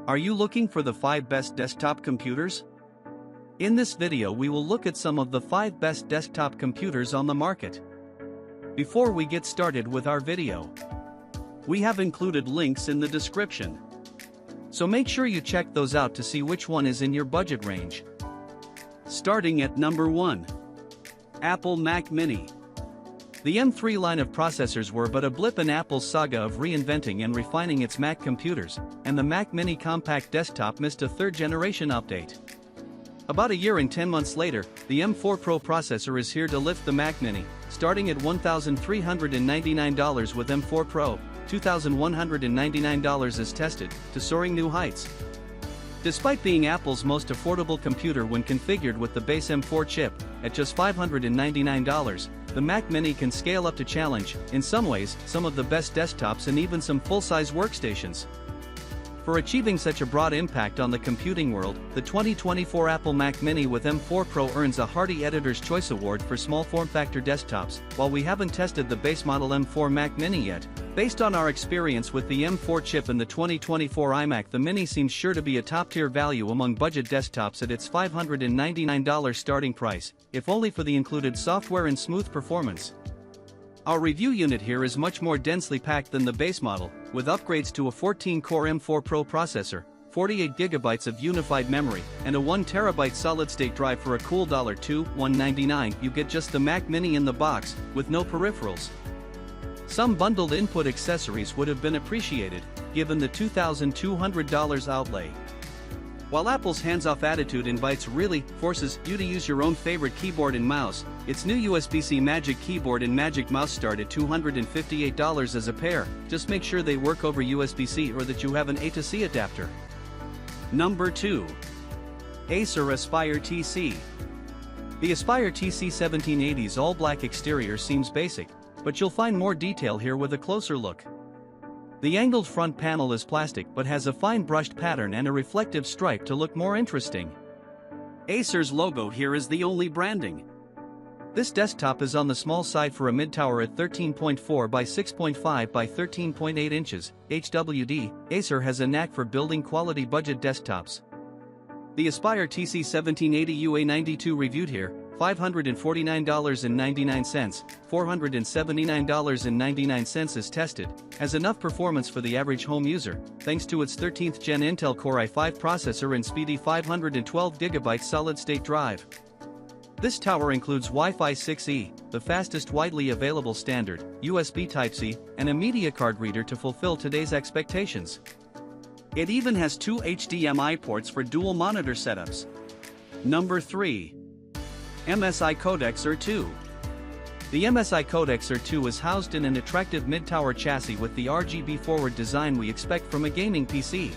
Are you looking for the 5 best desktop computers? In this video we will look at some of the 5 best desktop computers on the market. Before we get started with our video, we have included links in the description. So make sure you check those out to see which one is in your budget range. Starting at number 1. Apple Mac Mini. The M3 line of processors were but a blip in Apple's saga of reinventing and refining its Mac computers, and the Mac Mini compact desktop missed a third-generation update. About a year and 10 months later, the M4 Pro processor is here to lift the Mac Mini, starting at $1,399 with M4 Pro, $2,199 as tested, to soaring new heights. Despite being Apple's most affordable computer when configured with the base M4 chip, at just $599, the Mac Mini can scale up to challenge, in some ways, some of the best desktops and even some full-size workstations. For achieving such a broad impact on the computing world, the 2024 Apple Mac Mini with M4 Pro earns a hearty Editor's Choice Award for small form-factor desktops. While we haven't tested the base model M4 Mac Mini yet, based on our experience with the M4 chip in the 2024 iMac, the Mini seems sure to be a top-tier value among budget desktops at its $599 starting price, if only for the included software and smooth performance. Our review unit here is much more densely packed than the base model, with upgrades to a 14-core M4 Pro processor, 48GB of unified memory, and a 1TB solid-state drive for a cool $2,199. You get just the Mac Mini in the box, with no peripherals. Some bundled input accessories would have been appreciated, given the $2,200 outlay. While Apple's hands-off attitude really forces you to use your own favorite keyboard and mouse, its new USB-C Magic Keyboard and Magic Mouse start at $258 as a pair. Just make sure they work over USB-C or that you have an A to C adapter. Number 2. Acer Aspire TC. The Aspire TC 1780's all-black exterior seems basic, but you'll find more detail here with a closer look. The angled front panel is plastic but has a fine brushed pattern and a reflective stripe to look more interesting. Acer's logo here is the only branding. This desktop is on the small side for a mid-tower at 13.4 by 6.5 by 13.8 inches, HWD. Acer has a knack for building quality budget desktops. The Aspire TC 1780 UA92 reviewed here, $549.99, $479.99 is tested, has enough performance for the average home user, thanks to its 13th Gen Intel Core i5 processor and speedy 512GB solid-state drive. This tower includes Wi-Fi 6E, the fastest widely available standard, USB Type-C, and a media card reader to fulfill today's expectations. It even has 2 HDMI ports for dual monitor setups. Number 3. MSI Codex R2. The MSI Codex R2 is housed in an attractive mid-tower chassis with the RGB forward design we expect from a gaming PC.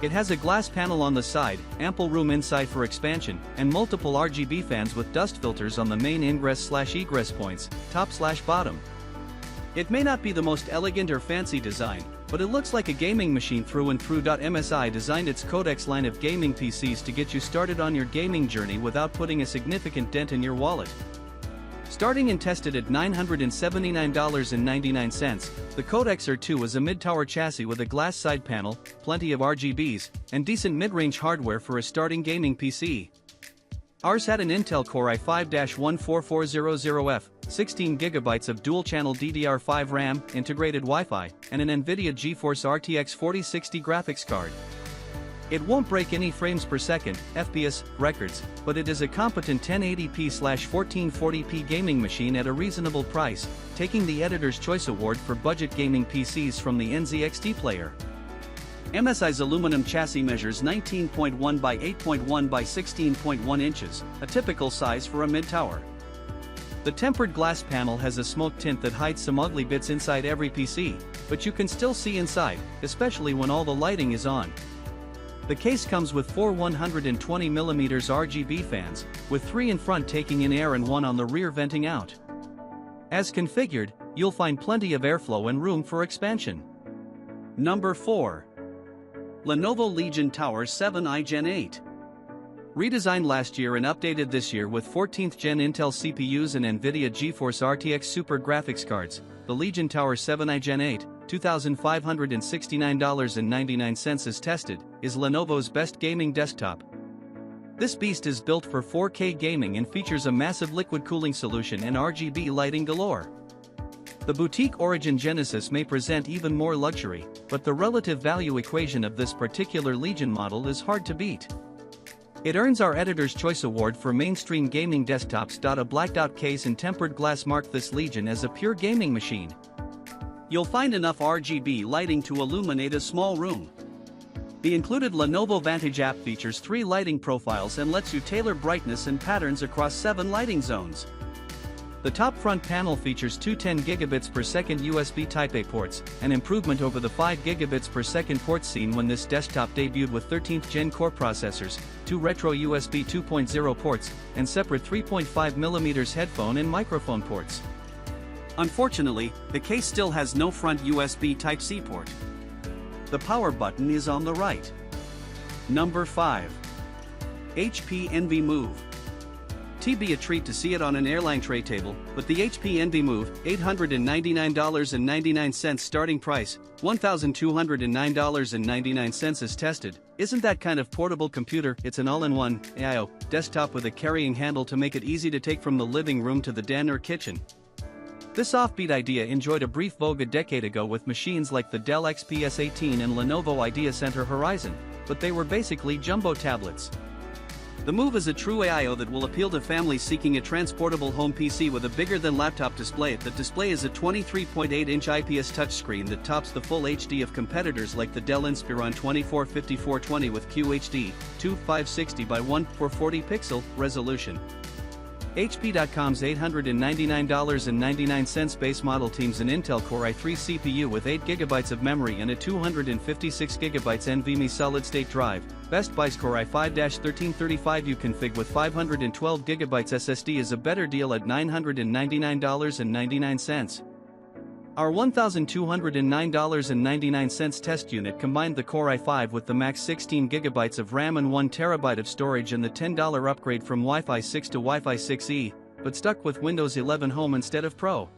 It has a glass panel on the side, ample room inside for expansion, and multiple RGB fans with dust filters on the main ingress/egress points, top/bottom. It may not be the most elegant or fancy design, but it looks like a gaming machine through and through. MSI designed its Codex line of gaming PCs to get you started on your gaming journey without putting a significant dent in your wallet. Starting and tested at $979.99, the Codex R2 is a mid-tower chassis with a glass side panel, plenty of RGBs, and decent mid-range hardware for a starting gaming PC. Ours had an Intel Core i5-14400F, 16GB of dual-channel DDR5 RAM, integrated Wi-Fi, and an NVIDIA GeForce RTX 4060 graphics card. It won't break any frames per second, FPS, records, but it is a competent 1080p/1440p gaming machine at a reasonable price, taking the Editor's Choice Award for budget gaming PCs from the NZXT player. MSI's aluminum chassis measures 19.1 by 8.1 by 16.1 inches, a typical size for a mid-tower. The tempered glass panel has a smoke tint that hides some ugly bits inside every PC, but you can still see inside, especially when all the lighting is on. The case comes with 4 120mm RGB fans, with 3 in front taking in air and 1 on the rear venting out. As configured, you'll find plenty of airflow and room for expansion. Number 4. Lenovo Legion Tower 7i Gen 8. Redesigned last year and updated this year with 14th Gen Intel CPUs and NVIDIA GeForce RTX Super graphics cards, the Legion Tower 7i Gen 8, $2,569.99 is tested, is Lenovo's best gaming desktop. This beast is built for 4K gaming and features a massive liquid cooling solution and RGB lighting galore. The boutique Origin Genesis may present even more luxury, but the relative value equation of this particular Legion model is hard to beat. It earns our Editor's Choice Award for mainstream gaming desktops. A blacked out case and tempered glass mark this Legion as a pure gaming machine. You'll find enough RGB lighting to illuminate a small room. The included Lenovo Vantage app features 3 lighting profiles and lets you tailor brightness and patterns across 7 lighting zones. The top front panel features two 10 gigabits per second USB Type-A ports, an improvement over the 5 gigabits per second port seen when this desktop debuted with 13th Gen Core processors, 2 retro USB 2.0 ports, and separate 3.5mm headphone and microphone ports. Unfortunately, the case still has no front USB Type-C port. The power button is on the right. Number 5. HP Envy Move. Be a treat to see it on an airline tray table, but the HP Envy Move, $899.99 starting price, $1,209.99 is tested, isn't that kind of portable computer. It's an all-in-one AIO desktop with a carrying handle to make it easy to take from the living room to the den or kitchen. This offbeat idea enjoyed a brief vogue a decade ago with machines like the Dell XPS 18 and Lenovo Idea Center Horizon, but they were basically jumbo tablets. The Move is a true AIO that will appeal to families seeking a transportable home PC with a bigger-than-laptop display. The display is a 23.8-inch IPS touchscreen that tops the full HD of competitors like the Dell Inspiron 245420 with QHD 2560 by 1440 pixel resolution. HP.com's $899.99 base model teams an Intel Core i3 CPU with 8GB of memory and a 256GB NVMe solid-state drive. Best Buy's Core i5-1335U config with 512GB SSD is a better deal at $999.99. Our $1,209.99 test unit combined the Core i5 with the max 16GB of RAM and 1TB of storage and the $10 upgrade from Wi-Fi 6 to Wi-Fi 6E, but stuck with Windows 11 Home instead of Pro.